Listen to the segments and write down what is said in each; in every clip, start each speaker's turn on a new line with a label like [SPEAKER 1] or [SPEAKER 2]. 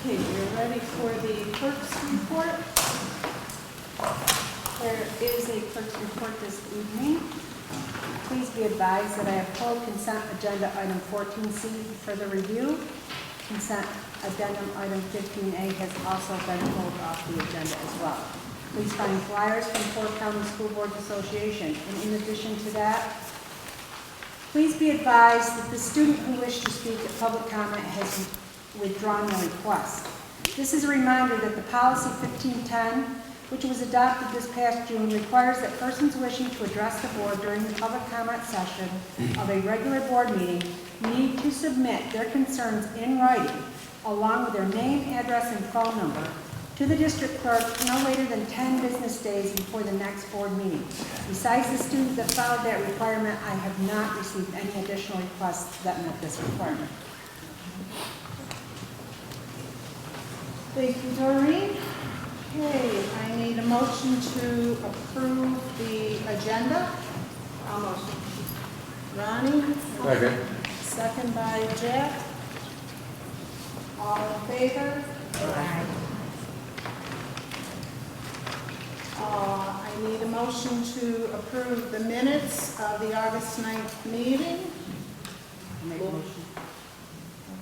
[SPEAKER 1] Okay, we're ready for the clerk's report. There is a clerk's report this evening. Please be advised that I have pulled consent agenda item 14C for the review. Consent addendum item 15A has also been pulled off the agenda as well. Please find flyers from Fort County School Boards Association. And in addition to that, please be advised that the student who wished to speak at public comment has withdrawn their request. This is a reminder that the policy 1510, which was adopted this past June, requires that persons wishing to address the board during the public comment session of a regular board meeting need to submit their concerns in writing, along with their name, address, and phone number, to the district clerk no later than 10 business days before the next board meeting. Besides the students that followed that requirement, I have not received any additional requests that met this requirement. Thank you, Doreen. Okay, I need a motion to approve the agenda. I'll motion. Ronnie?
[SPEAKER 2] Second.
[SPEAKER 1] Second by Jack. All in favor? Aye. I need a motion to approve the minutes of the August 9th meeting.
[SPEAKER 3] Make a motion.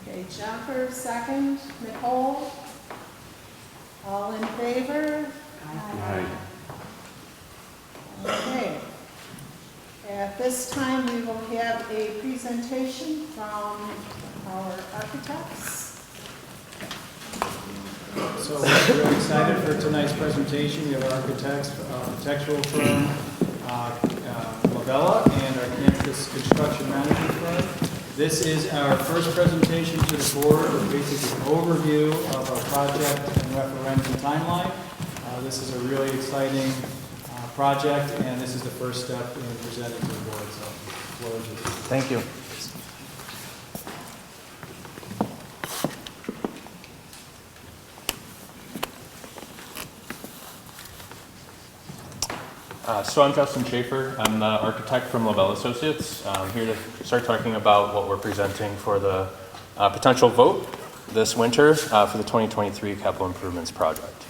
[SPEAKER 1] Okay, Jennifer, second. Nicole? All in favor?
[SPEAKER 2] Aye.
[SPEAKER 1] Okay. At this time, we will have a presentation from our architects.
[SPEAKER 4] So we're really excited for tonight's presentation. We have our architectural firm, Lavella, and our campus construction management firm. This is our first presentation to the board with basically an overview of our project and referendum timeline. This is a really exciting project, and this is the first step in presenting to the board. So, floor is yours.
[SPEAKER 5] Thank you. So I'm Justin Schaefer. I'm the architect from Lavelle Associates. I'm here to start talking about what we're presenting for the potential vote this winter for the 2023 capital improvements project.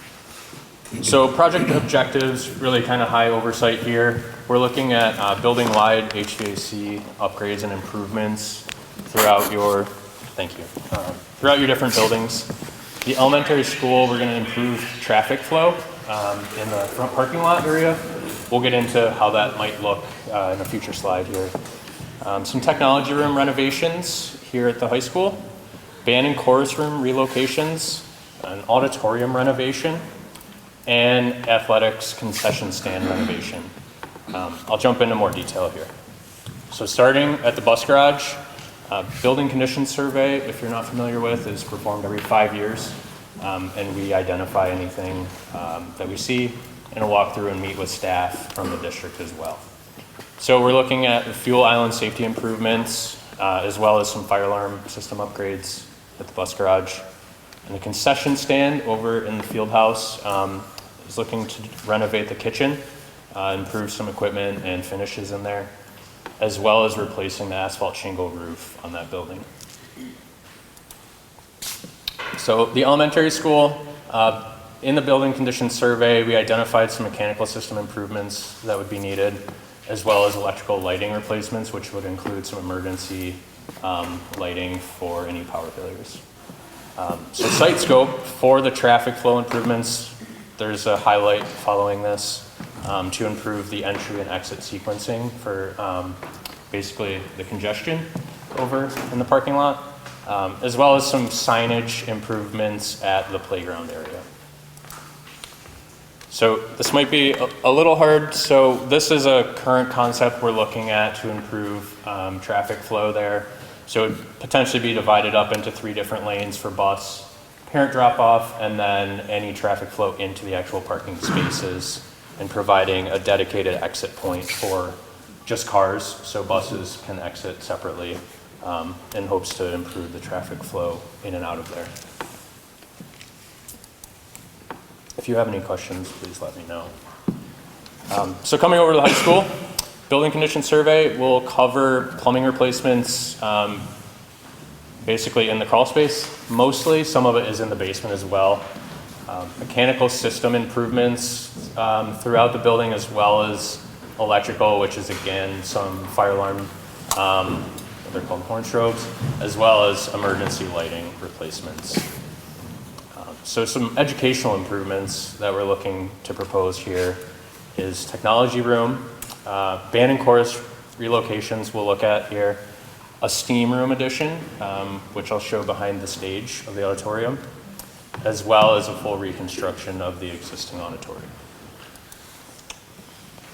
[SPEAKER 5] So project objectives, really kind of high oversight here. We're looking at building-wide HVAC upgrades and improvements throughout your, throughout your different buildings. The elementary school, we're going to improve traffic flow in the front parking lot area. We'll get into how that might look in a future slide here. Some technology room renovations here at the high school, band and chorus room relocations, an auditorium renovation, and athletics concession stand renovation. I'll jump into more detail here. So starting at the bus garage, building condition survey, if you're not familiar with, is performed every 5 years. And we identify anything that we see, and we'll walk through and meet with staff from the district as well. So we're looking at fuel island safety improvements, as well as some fire alarm system upgrades at the bus garage. And the concession stand over in the field house is looking to renovate the kitchen, improve some equipment and finishes in there, as well as replacing the asphalt shingle roof on that building. So the elementary school, in the building condition survey, we identified some mechanical system improvements that would be needed, as well as electrical lighting replacements, which would include some emergency lighting for any power failures. So site scope for the traffic flow improvements, there's a highlight following this to improve the entry and exit sequencing for basically the congestion over in the parking lot, as well as some signage improvements at the playground area. So this might be a little hard. So this is a current concept we're looking at to improve traffic flow there. So it would potentially be divided up into 3 different lanes for bus, parent drop-off, and then any traffic flow into the actual parking spaces, and providing a dedicated exit point for just cars, so buses can exit separately, in hopes to improve the traffic flow in and out of there. If you have any questions, please let me know. So coming over to the high school, building condition survey will cover plumbing replacements, basically in the crawl space, mostly. Some of it is in the basement as well. Mechanical system improvements throughout the building, as well as electrical, which is again some fire alarm, they're called horn strobes, as well as emergency lighting replacements. So some educational improvements that we're looking to propose here is technology room, band and chorus relocations we'll look at here, a steam room addition, which I'll show behind the stage of the auditorium, as well as a full reconstruction of the existing auditorium.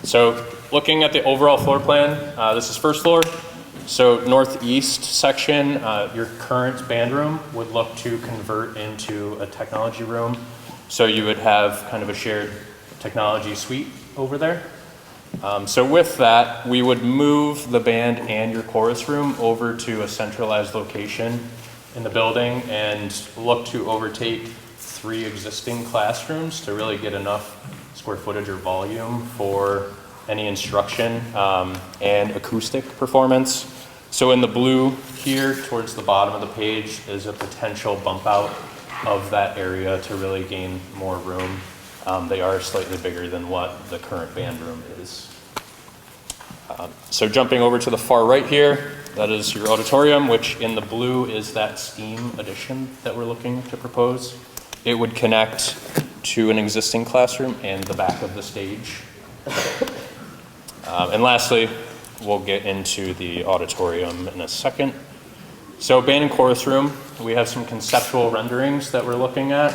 [SPEAKER 5] So looking at the overall floor plan, this is first floor. So northeast section, your current band room would look to convert into a technology room. So you would have kind of a shared technology suite over there. So with that, we would move the band and your chorus room over to a centralized location in the building and look to overtake 3 existing classrooms to really get enough square footage or volume for any instruction and acoustic performance. So in the blue here towards the bottom of the page is a potential bump out of that area to really gain more room. They are slightly bigger than what the current band room is. So jumping over to the far right here, that is your auditorium, which in the blue is that steam addition that we're looking to propose. It would connect to an existing classroom and the back of the stage. And lastly, we'll get into the auditorium in a second. So band and chorus room, we have some conceptual renderings that we're looking at.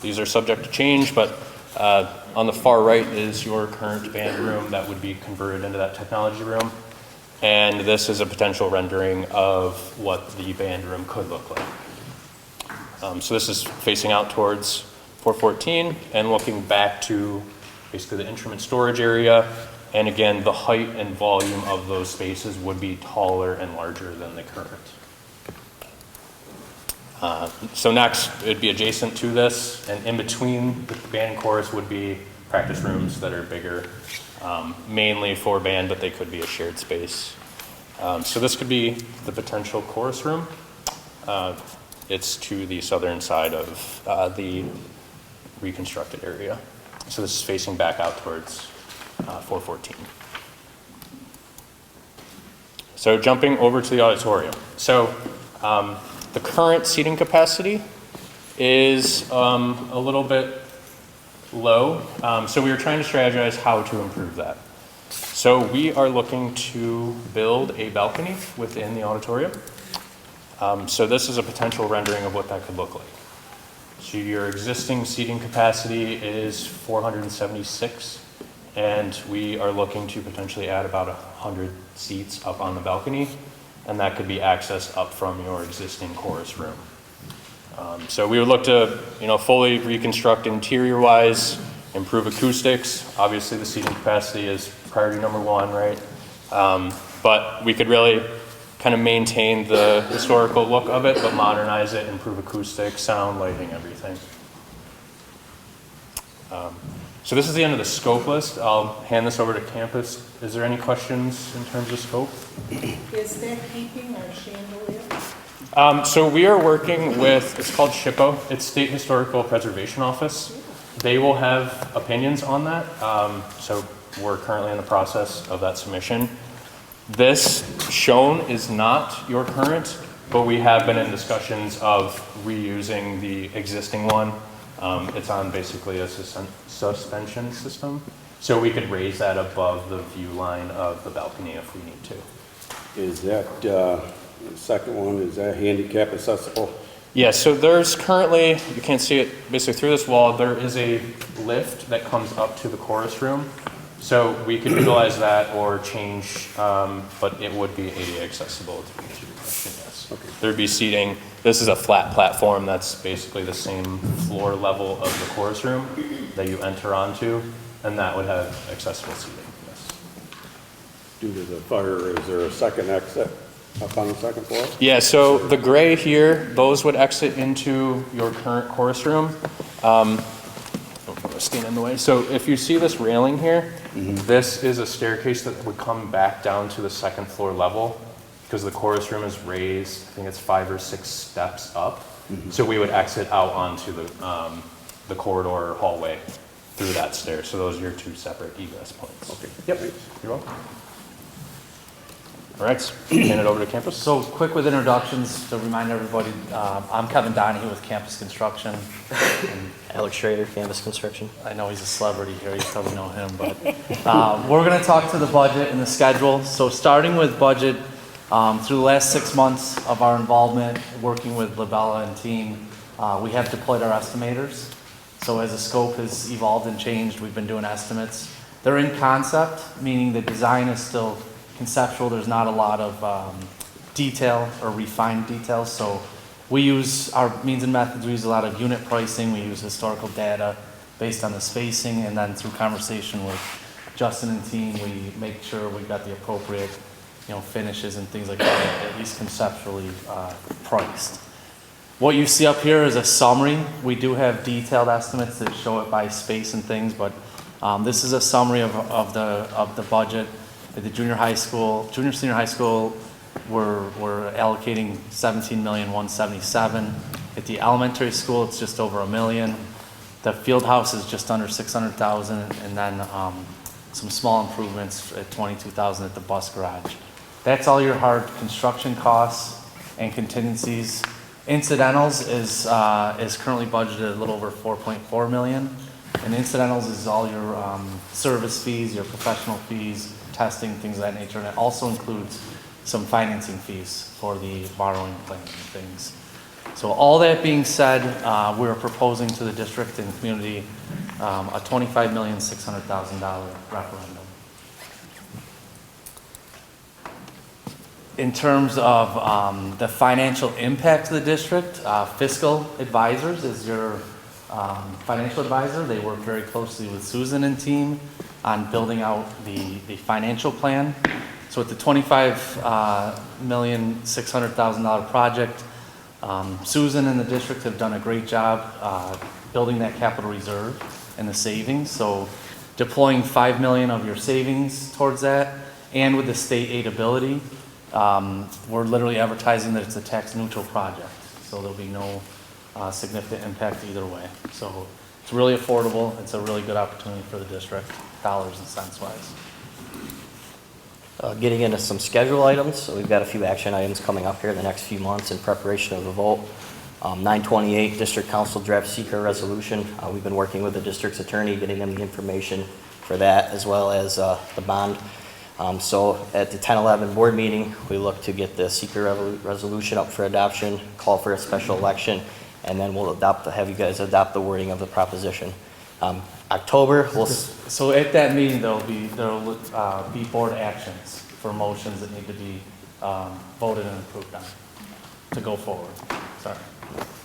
[SPEAKER 5] These are subject to change, but on the far right is your current band room that would be converted into that technology room. And this is a potential rendering of what the band room could look like. So this is facing out towards 414 and looking back to basically the instrument storage area. And again, the height and volume of those spaces would be taller and larger than the current. So next, it'd be adjacent to this, and in between the band and chorus would be practice rooms that are bigger, mainly for band, but they could be a shared space. So this could be the potential chorus room. It's to the southern side of the reconstructed area. So this is facing back out towards 414. So jumping over to the auditorium. So the current seating capacity is a little bit low. So we were trying to strategize how to improve that. So we are looking to build a balcony within the auditorium. So this is a potential rendering of what that could look like. So your existing seating capacity is 476, and we are looking to potentially add about 100 seats up on the balcony, and that could be accessed up from your existing chorus room. So we would look to, fully reconstruct interior-wise, improve acoustics. Obviously, the seating capacity is priority number 1, right? But we could really kind of maintain the historical look of it, but modernize it, improve acoustics, sound, lighting, everything. So this is the end of the scope list. I'll hand this over to campus. Is there any questions in terms of scope?
[SPEAKER 3] Is that heating or chandelier?
[SPEAKER 5] So we are working with, it's called SHPO. It's State Historical Preservation Office. They will have opinions on that. So we're currently in the process of that submission. This shown is not your current, but we have been in discussions of reusing the existing one. It's on basically a suspension system. So we could raise that above the view line of the balcony if we need to.
[SPEAKER 2] Is that, the second one, is that handicap accessible?
[SPEAKER 5] Yeah, so there's currently, you can't see it basically through this wall, there is a lift that comes up to the chorus room. So we could utilize that or change, but it would be ADA accessible to answer your question, yes.
[SPEAKER 2] Okay.
[SPEAKER 5] There'd be seating. This is a flat platform that's basically the same floor level of the chorus room that you enter onto, and that would have accessible seating, yes.
[SPEAKER 2] Due to the fire, is there a second exit up on the second floor?
[SPEAKER 5] Yeah, so the gray here, those would exit into your current chorus room. Stand in the way. So if you see this railing here, this is a staircase that would come back down to the second floor level. because the chorus room is raised, I think it's 5 or 6 steps up. So we would exit out onto the corridor or hallway through that stair. So those are your 2 separate egress points.
[SPEAKER 2] Okay.
[SPEAKER 5] Yep, you're welcome. All right, hand it over to campus.
[SPEAKER 6] So quick with introductions to remind everybody, I'm Kevin Donahue with Campus Construction. And
[SPEAKER 7] Alex Schrader, Campus Construction.
[SPEAKER 6] I know he's a celebrity here, you probably know him, but we're gonna talk to the budget and the schedule. So starting with budget, through the last 6 months of our involvement, working with Labella and team, we have deployed our estimators. So as the scope has evolved and changed, we've been doing estimates. They're in concept, meaning the design is still conceptual. There's not a lot of detail or refined details. So we use our means and methods. We use a lot of unit pricing. We use historical data based on the spacing, and then through conversation with Justin and team, we make sure we've got the appropriate, finishes and things like that, at least conceptually priced. What you see up here is a summary. We do have detailed estimates that show it by space and things, but this is a summary of the budget. At the junior senior high school, we're allocating $17,177,000. At the elementary school, it's just over $1 million. The field house is just under $600,000, and then some small improvements at $22,000 at the bus garage. That's all your hard construction costs and contingencies. Incidentals is currently budgeted a little over $4.4 million, and incidentals is all your service fees, your professional fees, testing, things of that nature, and it also includes some financing fees for the borrowing plan and things. So all that being said, we're proposing to the district and community a $25,600,000 referendum. In terms of the financial impact to the district, Fiscal Advisors is your financial advisor. They work very closely with Susan and team on building out the financial plan. So with the $25,600,000 project, Susan and the district have done a great job building that capital reserve and the savings. So deploying $5 million of your savings towards that, and with the state aid ability, we're literally advertising that it's a tax neutral project. So there'll be no significant impact either way. So it's really affordable. It's a really good opportunity for the district, dollars and cents wise.
[SPEAKER 7] Getting into some schedule items, so we've got a few action items coming up here in the next few months in preparation of the vote. 928 District Council draft seeker resolution. We've been working with the district's attorney, getting them the information for that, as well as the bond. So at the 10-11 board meeting, we look to get the seeker resolution up for adoption, call for a special election, and then we'll have you guys adopt the wording of the proposition. October,
[SPEAKER 6] So at that meeting, there'll be board actions for motions that need to be voted and approved on to go forward. Sorry.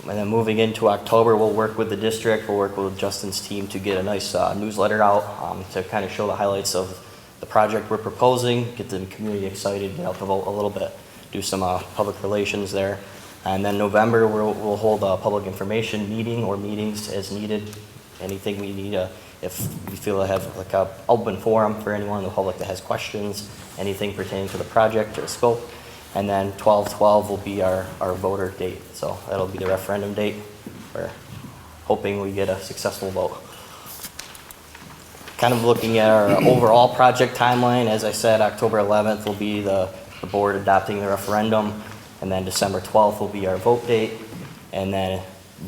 [SPEAKER 7] and then moving into October, we'll work with the district, we'll work with Justin's team to get a nice newsletter out to kind of show the highlights of the project we're proposing, get the community excited, get out the vote a little bit, do some public relations there. And then November, we'll hold a public information meeting or meetings as needed. Anything we need, if we feel I have like a open forum for anyone in the public that has questions, anything pertaining to the project or scope. And then 12/12 will be our voter date. So that'll be the referendum date. We're hoping we get a successful vote. Kind of looking at our overall project timeline, as I said, October 11th will be the board adopting the referendum. And then December 12th will be our vote date. And then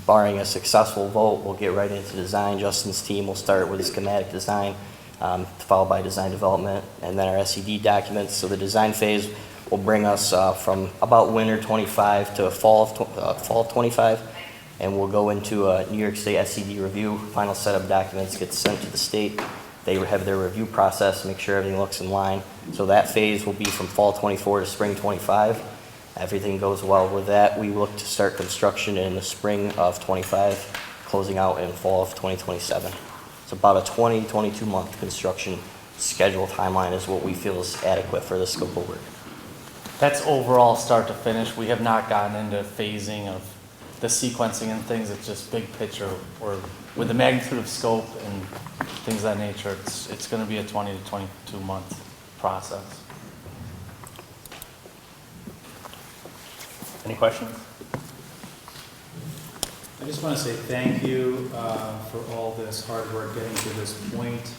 [SPEAKER 7] barring a successful vote, we'll get right into design. Justin's team will start with schematic design, followed by design development, and then our SED documents. So the design phase will bring us from about winter 25 to fall 25. And we'll go into a New York State SED review. Final set of documents gets sent to the state. They have their review process, make sure everything looks in line. So that phase will be from fall 24 to spring 25. Everything goes well with that. We look to start construction in the spring of 25, closing out in fall of 2027. It's about a 22 month construction schedule timeline is what we feel is adequate for the scope of work.
[SPEAKER 6] That's overall start to finish. We have not gotten into phasing of the sequencing and things. It's just big picture. Or with the magnitude of scope and things of that nature, it's going to be a 20 to 22 month process.
[SPEAKER 5] Any questions?
[SPEAKER 4] I just want to say thank you for all this hard work getting to this point,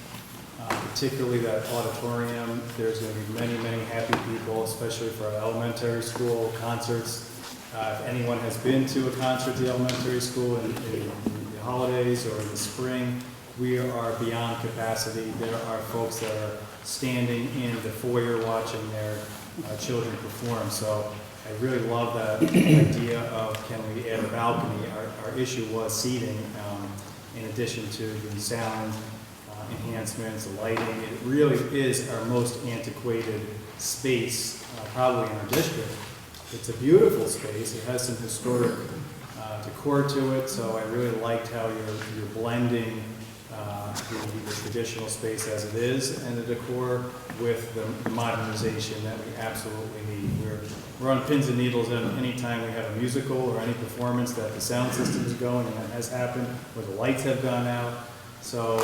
[SPEAKER 4] particularly that auditorium. There's going to be many, many happy people, especially for our elementary school concerts. If anyone has been to a concert at the elementary school in the holidays or in the spring, we are beyond capacity. There are folks that are standing in the foyer watching their children perform. So I really love that idea of can we add a balcony. Our issue was seating in addition to the sound enhancements, the lighting. It really is our most antiquated space probably in our district. It's a beautiful space. It has some historic decor to it, so I really liked how you're blending the traditional space as it is and the decor with the modernization that we absolutely need. We're on pins and needles anytime we have a musical or any performance that the sound system is going, and that has happened, where the lights have gone out. So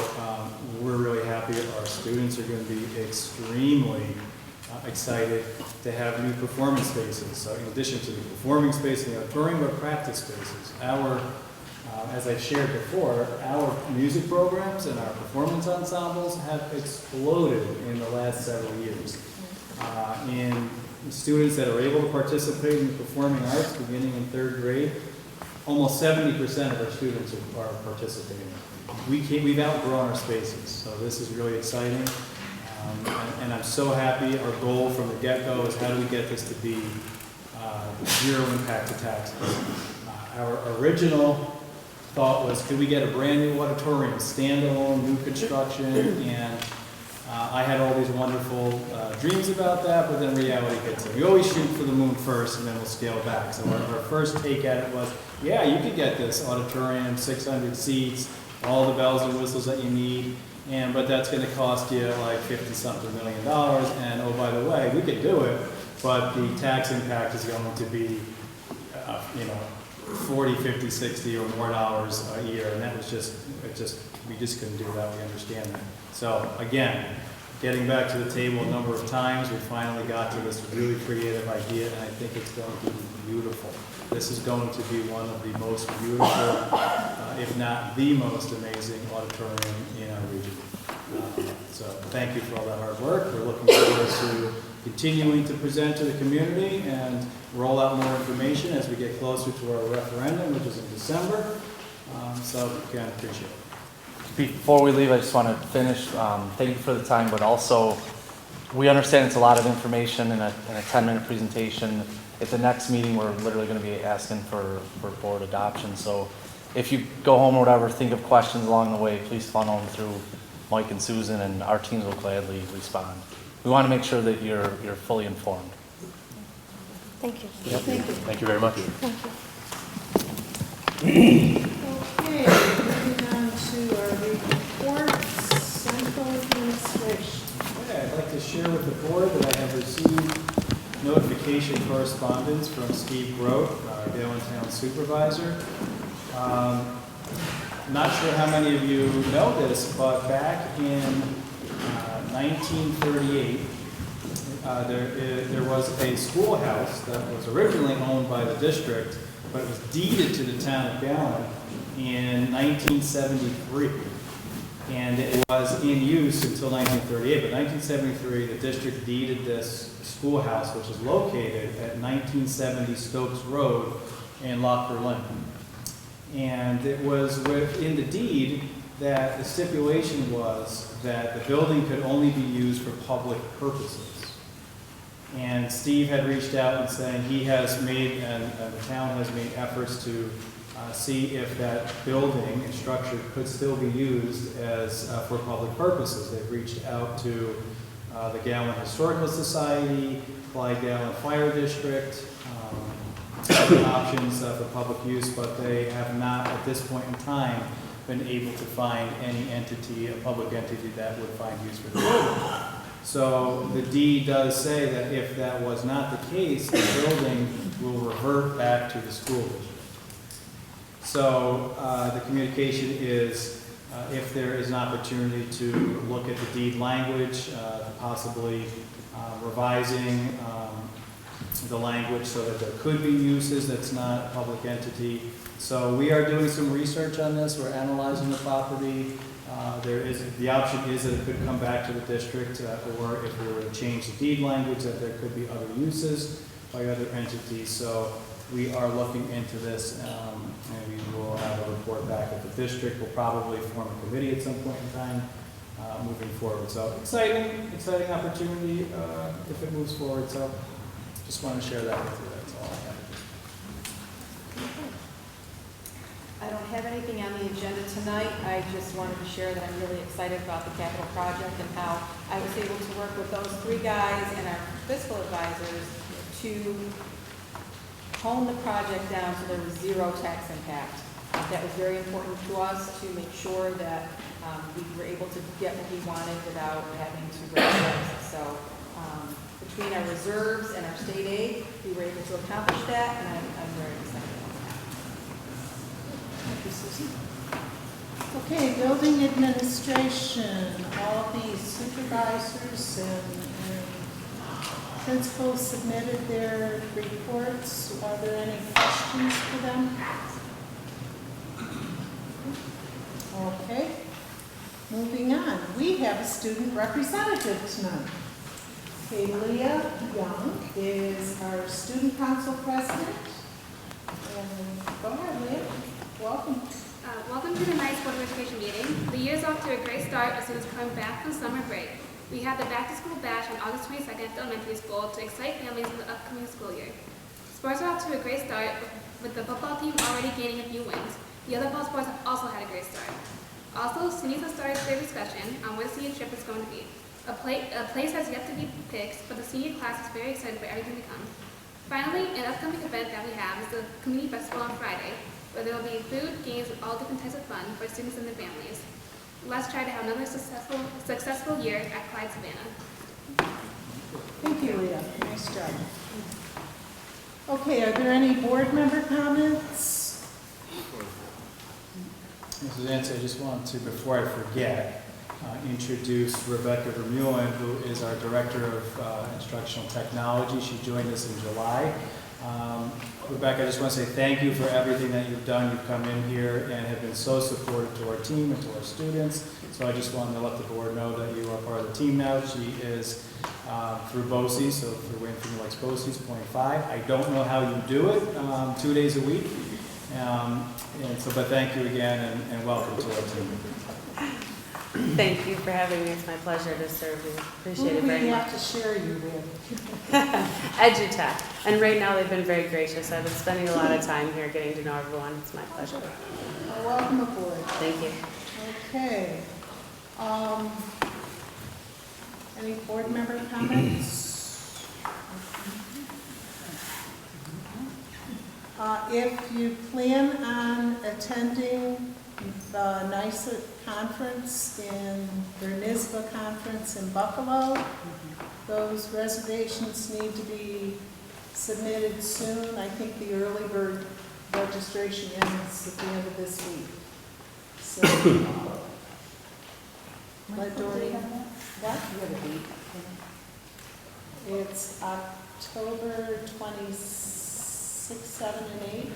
[SPEAKER 4] we're really happy. Our students are going to be extremely excited to have new performance spaces. So in addition to the performing space in the auditorium, but practice spaces. As I shared before, our music programs and our performance ensembles have exploded in the last several years. In students that are able to participate in the performing arts beginning in 3rd grade, almost 70% of our students are participating. We've outgrown our spaces, so this is really exciting. And I'm so happy. Our goal from the get-go is how do we get this to be zero impact to taxes. Our original thought was, could we get a brand new auditorium, standalone, new construction, and I had all these wonderful dreams about that, but then reality hits it. We always shoot for the moon first, and then we'll scale back. So our first take at it was, yeah, you could get this auditorium, 600 seats, all the bells and whistles that you need, but that's going to cost you like $50-something million, and oh, by the way, we could do it, but the tax impact is going to be, 40, 50, 60 or more dollars a year, and that was we just couldn't do that. We understand that. So again, getting back to the table a number of times, we finally got to this really creative idea, and I think it's going to be beautiful. This is going to be one of the most beautiful, if not the most amazing auditorium in our region. So thank you for all that hard work. We're looking forward to continuing to present to the community and roll out more information as we get closer to our referendum, which is in December. So again, appreciate it.
[SPEAKER 6] Before we leave, I just want to finish. Thank you for the time, but also we understand it's a lot of information in a 10-minute presentation. At the next meeting, we're literally going to be asking for board adoption. So if you go home or whatever, think of questions along the way, please funnel them through Mike and Susan, and our teams will gladly respond. We want to make sure that you're fully informed.
[SPEAKER 8] Thank you.
[SPEAKER 5] Yep. Thank you very much.
[SPEAKER 3] Okay, moving on to our reports, central administration.
[SPEAKER 4] Okay, I'd like to share with the board that I have received notification correspondence from Steve Grote, our Allentown supervisor. Not sure how many of you know this, but back in 1938, there was a schoolhouse that was originally owned by the district, but it was deeded to the town of Gallen in 1973. And it was in use until 1938, but 1973, the district deeded this schoolhouse, which is located at 1970 Stokes Road in Loch Berlin. And it was within the deed that the stipulation was that the building could only be used for public purposes. And Steve had reached out and saying he has made, and the town has made efforts to see if that building and structure could still be used as for public purposes. They've reached out to the Gallen Historical Society, Clyde Gallen Fire District, options for public use, but they have not at this point in time been able to find any entity, a public entity that would find use for the building. So the deed does say that if that was not the case, the building will revert back to the school district. So the communication is if there is an opportunity to look at the deed language, possibly revising the language so that there could be uses that's not a public entity. So we are doing some research on this. We're analyzing the property. The option is that it could come back to the district, or if we were to change the deed language, that there could be other uses by other entities. So we are looking into this, and we will have a report back at the district. We'll probably form a committee at some point in time, moving forward. So exciting opportunity if it moves forward. So just want to share that with you. That's all I have.
[SPEAKER 9] I don't have anything on the agenda tonight. I just wanted to share that I'm really excited about the capital project and how I was able to work with those three guys and our fiscal advisors to hone the project down so there was zero tax impact. That was very important to us to make sure that we were able to get what we wanted without having to raise taxes. So between our reserves and our state aid, we were able to accomplish that, and I'm very excited.
[SPEAKER 3] Thank you, Susie. Okay, building administration, all the supervisors and principals submitted their reports. Are there any questions for them? Okay, moving on. We have a student representative tonight. Okay, Leah Young is our student council president. And go ahead, Leah. Welcome.
[SPEAKER 10] Welcome to tonight's Board of Education meeting. The year's off to a great start as students coming back from summer break. We have the back to school bash on August 22nd at the elementary school to excite families in the upcoming school year. Sports are off to a great start with the football team already gaining a few wins. The other fall sports have also had a great start. Also, seniors have started their discussion on where the senior trip is going to be. A place has yet to be picked, but the senior class is very excited for everything to come. Finally, an upcoming event that we have is the community festival on Friday, where there will be food, games, and all different types of fun for students and their families. Let's try to have another successful year at Clyde Savannah.
[SPEAKER 3] Thank you, Leah. Nice job. Okay, are there any board member comments?
[SPEAKER 4] Mrs. Nancy, I just wanted to, before I forget, introduce Rebecca Vermeulen, who is our Director of Instructional Technology. She joined us in July. Rebecca, I just want to say thank you for everything that you've done. You've come in here and have been so supportive to our team and to our students. So I just wanted to let the board know that you are part of the team now. She is through BOE, so through Wayne Freeman Lakes BOCES, 0.5. I don't know how you do it 2 days a week. But thank you again and welcome to our team.
[SPEAKER 11] Thank you for having me. It's my pleasure to serve you. Appreciate it very
[SPEAKER 3] Who do we
[SPEAKER 11] much.
[SPEAKER 3] have to share you with?
[SPEAKER 11] EduTech. And right now they've been very gracious. I've been spending a lot of time here getting to know everyone. It's my pleasure.
[SPEAKER 3] Well, welcome aboard.
[SPEAKER 11] Thank you.
[SPEAKER 3] Okay. Any board member comments? If you plan on attending the NISA conference their NISBA conference in Buffalo, those reservations need to be submitted soon. I think the early bird registration ends at the end of this week. So, let Dory, what? It's October 26, 7, and 8.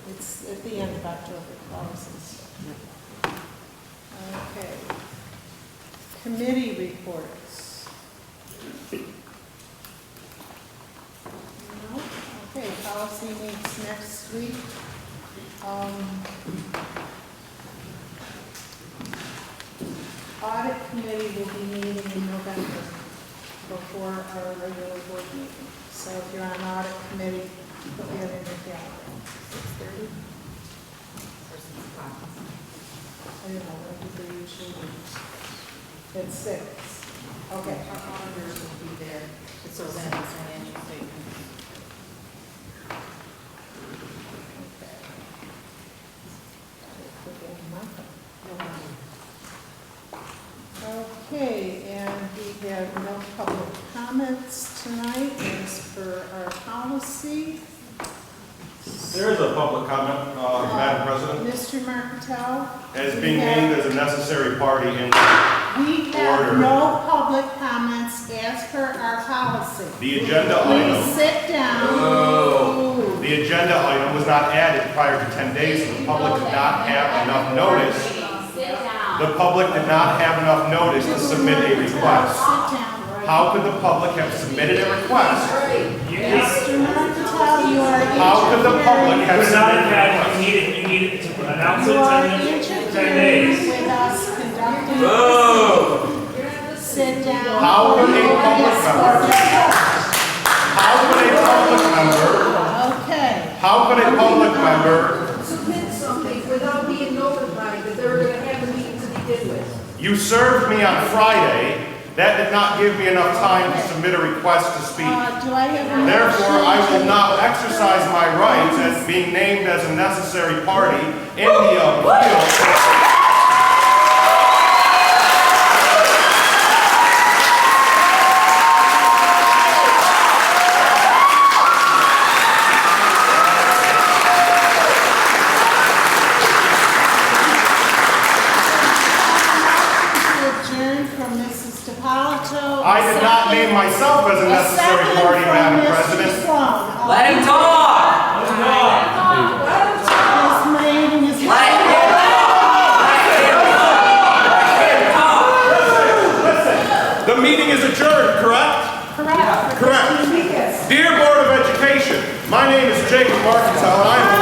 [SPEAKER 3] It's at the end of October, closes. Okay. Committee reports. No? Okay, policy meets next week. Audit committee will be meeting in November before our regular board meeting. So if you're on audit committee, put that in your calendar. 6:30? I don't know, what do they usually do? At 6. Okay.
[SPEAKER 9] Our auditors will be there to present the financial statements.
[SPEAKER 3] Okay. Put that in my phone. Okay, and we have no public comments tonight as per our policy.
[SPEAKER 12] There is a public comment, Madam President,
[SPEAKER 3] Mr. Marketel?
[SPEAKER 12] as being named as a necessary party in
[SPEAKER 3] We have
[SPEAKER 12] order.
[SPEAKER 3] no public comments response as per our policy.
[SPEAKER 12] The agenda
[SPEAKER 3] Please
[SPEAKER 12] item,
[SPEAKER 3] sit down.
[SPEAKER 12] the agenda item was not added prior to 10 days, so the public did not have enough notice. The public did not have enough notice to submit a request.
[SPEAKER 3] Sit down.
[SPEAKER 12] How could the public have submitted a request?
[SPEAKER 3] Mr. Martel, you are
[SPEAKER 12] How could the public have submitted a request?
[SPEAKER 13] You need it to announce
[SPEAKER 3] You
[SPEAKER 13] it
[SPEAKER 3] are
[SPEAKER 13] 10
[SPEAKER 3] interfering
[SPEAKER 13] days.
[SPEAKER 3] with us conducting. Sit down.
[SPEAKER 12] How could a public member? How could a public member?
[SPEAKER 3] Okay.
[SPEAKER 12] How could a public member?
[SPEAKER 14] Submit something without being notified that they were going to have a meeting to begin with.
[SPEAKER 12] You served me on Friday. That did not give me enough time to submit a request to speak.
[SPEAKER 3] Do I have a
[SPEAKER 12] Therefore, I will
[SPEAKER 3] motion?
[SPEAKER 12] not exercise my rights as being named as a necessary party in the appeal.
[SPEAKER 3] Adjourn from Mrs. DiPalato.
[SPEAKER 12] I did not name myself as a necessary party, Madam President.
[SPEAKER 3] Let him talk. This meeting is.
[SPEAKER 12] The meeting is adjourned, correct?
[SPEAKER 3] Correct.
[SPEAKER 12] Correct. Dear Board of Education, my name is Jacob Marcantel, and I am